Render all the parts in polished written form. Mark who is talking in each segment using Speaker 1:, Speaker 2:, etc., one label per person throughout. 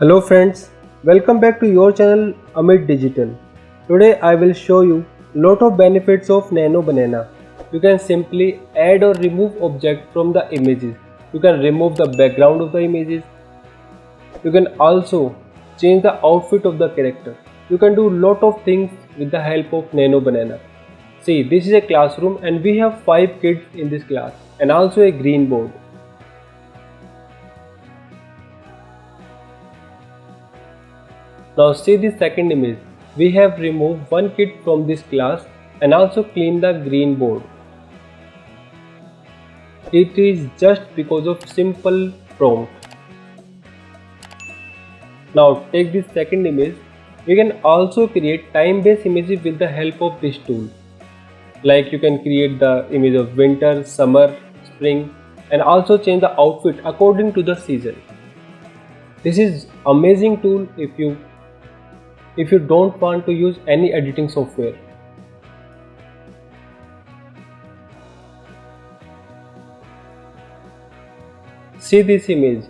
Speaker 1: Hello friends, welcome back to your channel Amit Digital. Today I will show you lot of benefits of Nano Banana. You can simply add or remove object from the images. You can remove the background of the images. You can also change the outfit of the character. You can do lot of things with the help of Nano Banana. See, this is a classroom and we have 5 kids in this class and also a green board. Now see the second image. We have removed one kid from this class and also cleaned the green board. It is just because of simple prompt. Now take this second image. We can also create time-based images with the help of this tool. Like you can create the image of winter, summer, spring and also change the outfit according to the season. This is amazing tool if you don't want to use any editing software. See this image.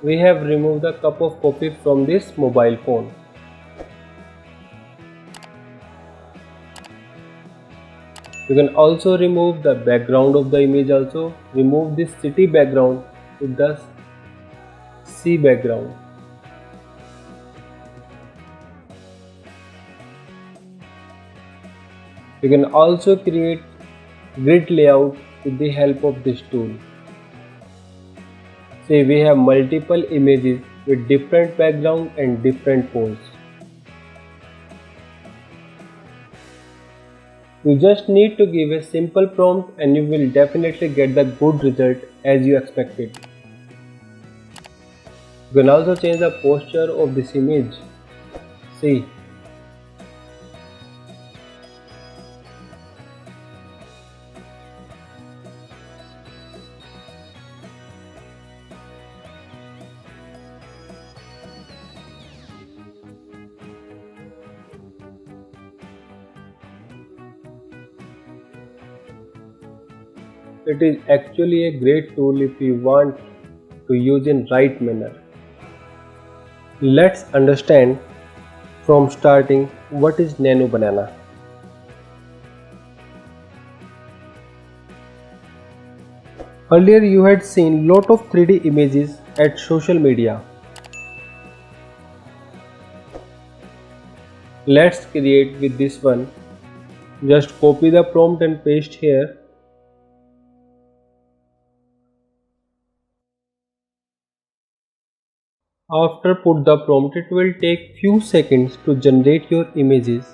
Speaker 1: We have removed the cup of coffee from this mobile phone. You can also remove the background of the image also. Remove this city background with the sea background. You can also create grid layout with the help of this tool. Say we have multiple images with different background and different pose. You just need to give a simple prompt and you will definitely get the good result as you expected. You can also change the posture of this image. See. It is actually a great tool if you want to use in right manner. Let's understand from starting what is Nano Banana. Earlier you had seen lot of 3D images at social media. Let's create with this one. Just copy the prompt and paste here. After put the prompt, it will take few seconds to generate your images.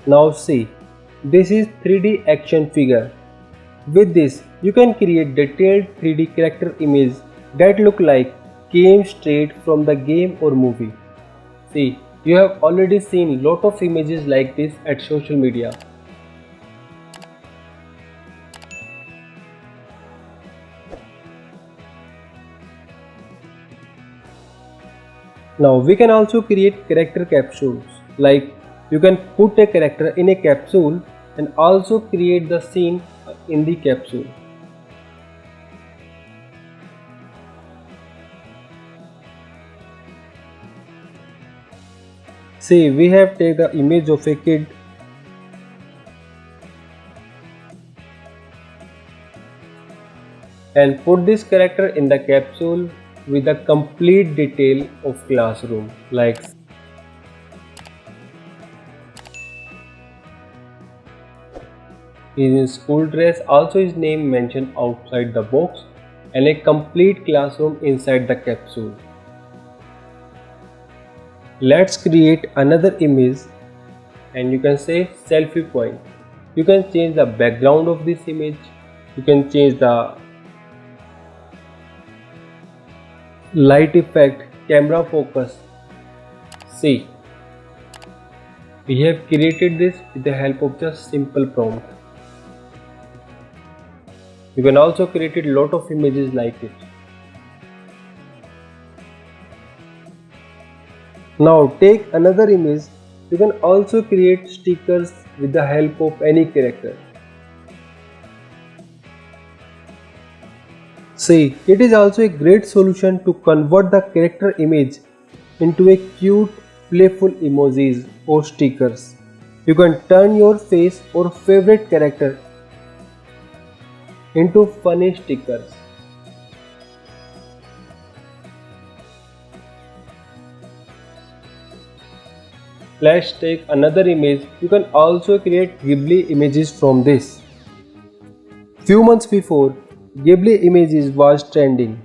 Speaker 1: Now see, this is 3D action figure. With this, you can create detailed 3D character image that look like came straight from the game or movie. See, you have already seen lot of images like this at social media. Now we can also create character capsules, like you can put a character in a capsule and also create the scene in the capsule. See, we have taken the image of a kid and put this character in the capsule with a complete detail of classroom, like in school dress, also his name mentioned outside the box, and a complete classroom inside the capsule. Let's create another image and you can say selfie point. You can change the background of this image. You can change the light effect, camera focus. See, we have created this with the help of just simple prompt. You can also create a lot of images like it. Now take another image. You can also create stickers with the help of any character. See, it is also a great solution to convert the character image into a cute, playful emojis or stickers. You can turn your face or favorite character into funny stickers. Let's take another image. You can also create Ghibli images from this. Few months before, Ghibli images was trending.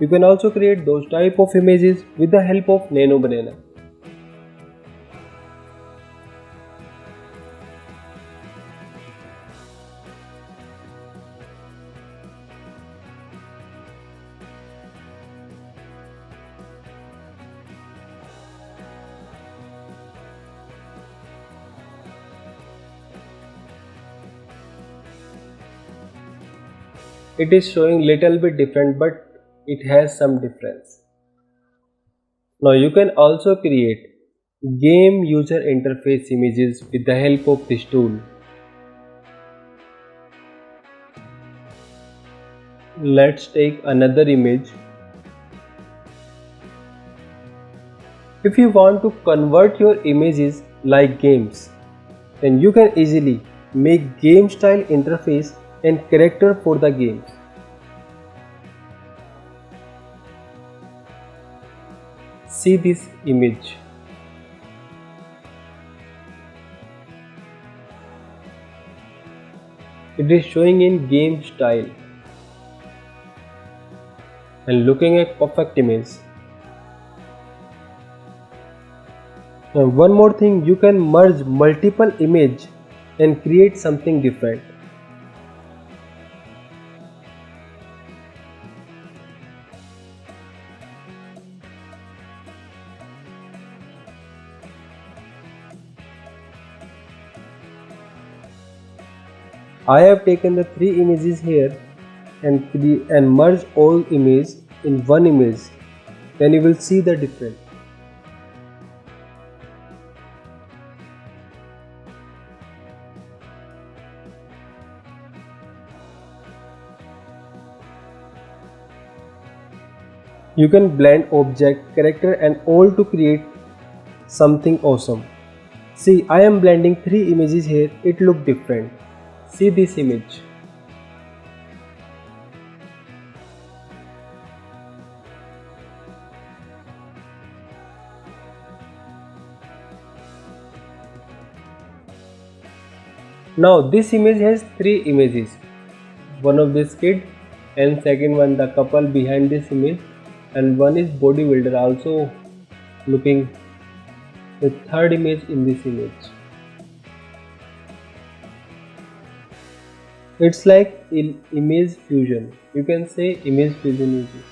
Speaker 1: You can also create those type of images with the help of Nano Banana. It is showing little bit different, but it has some difference. Now you can also create game user interface images with the help of this tool. Let's take another image. If you want to convert your images like games, then you can easily make game style interface and character for the games. See this image. It is showing in game style and looking at perfect image. Now one more thing, you can merge multiple images and create something different. I have taken the three images here and merge all images in one image. Then you will see the difference. You can blend object, character and all to create something awesome. See, I am blending three images here. It looks different. See this image. Now this image has three images. One of this kid and second one the couple behind this image, and one is bodybuilder also looking the third image in this image. It's like image fusion. You can say image fusion images.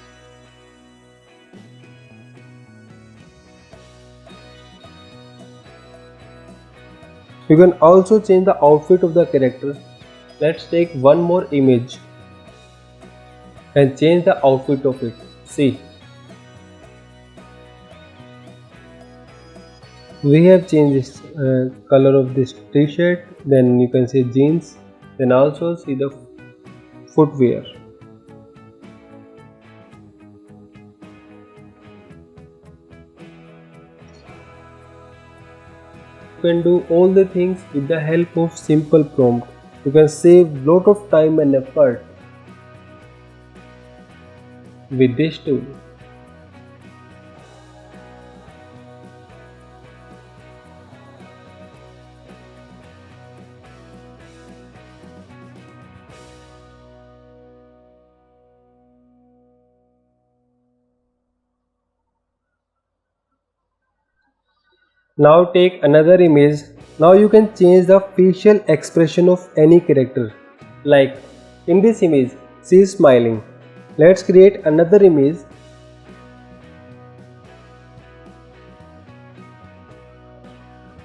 Speaker 1: You can also change the outfit of the character. Let's take one more image and change the outfit of it. See, we have changed this color of this t-shirt, then you can see jeans, then also see the footwear. You can do all the things with the help of simple prompt. You can save lot of time and effort with this tool. Now take another image. Now you can change the facial expression of any character. Like in this image, she is smiling. Let's create another image.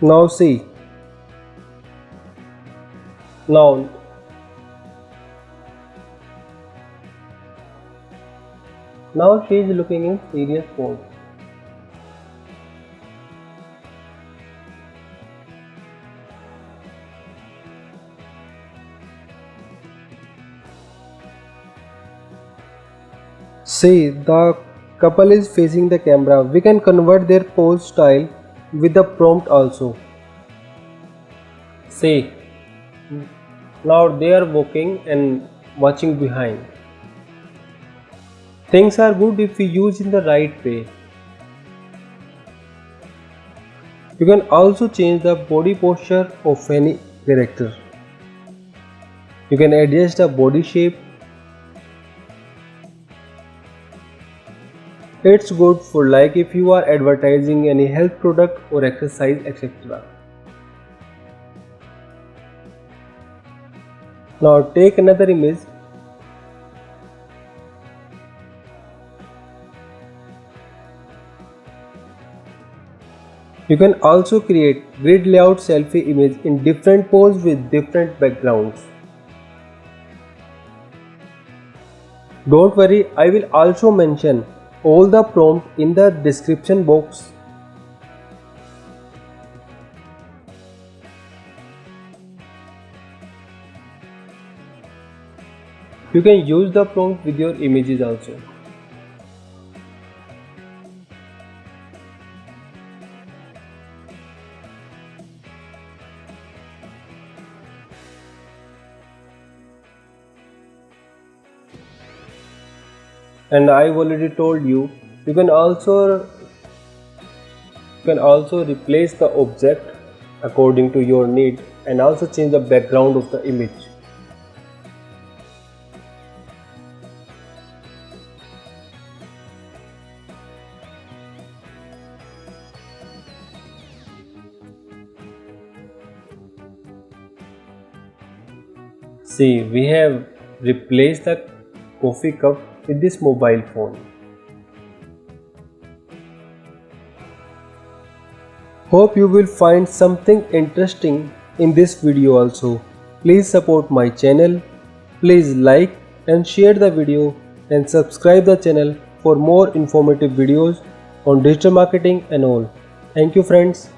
Speaker 1: Now see. Now she is looking in serious mode. See, the couple is facing the camera. We can convert their pose style with the prompt also. See, now they are walking and watching behind. Things are good if we use in the right way. You can also change the body posture of any character. You can adjust the body shape. It's good for like if you are advertising any health product or exercise etc. Now take another image. You can also create grid layout selfie image in different pose with different backgrounds. Don't worry, I will also mention all the prompt in the description box. You can use the prompt with your images also. And I've already told you, you can also replace the object according to your need and also change the background of the image. See, we have replaced the coffee cup with this mobile phone. Hope you will find something interesting in this video also. Please support my channel. Please like and share the video and subscribe the channel for more informative videos on digital marketing and all. Thank you friends.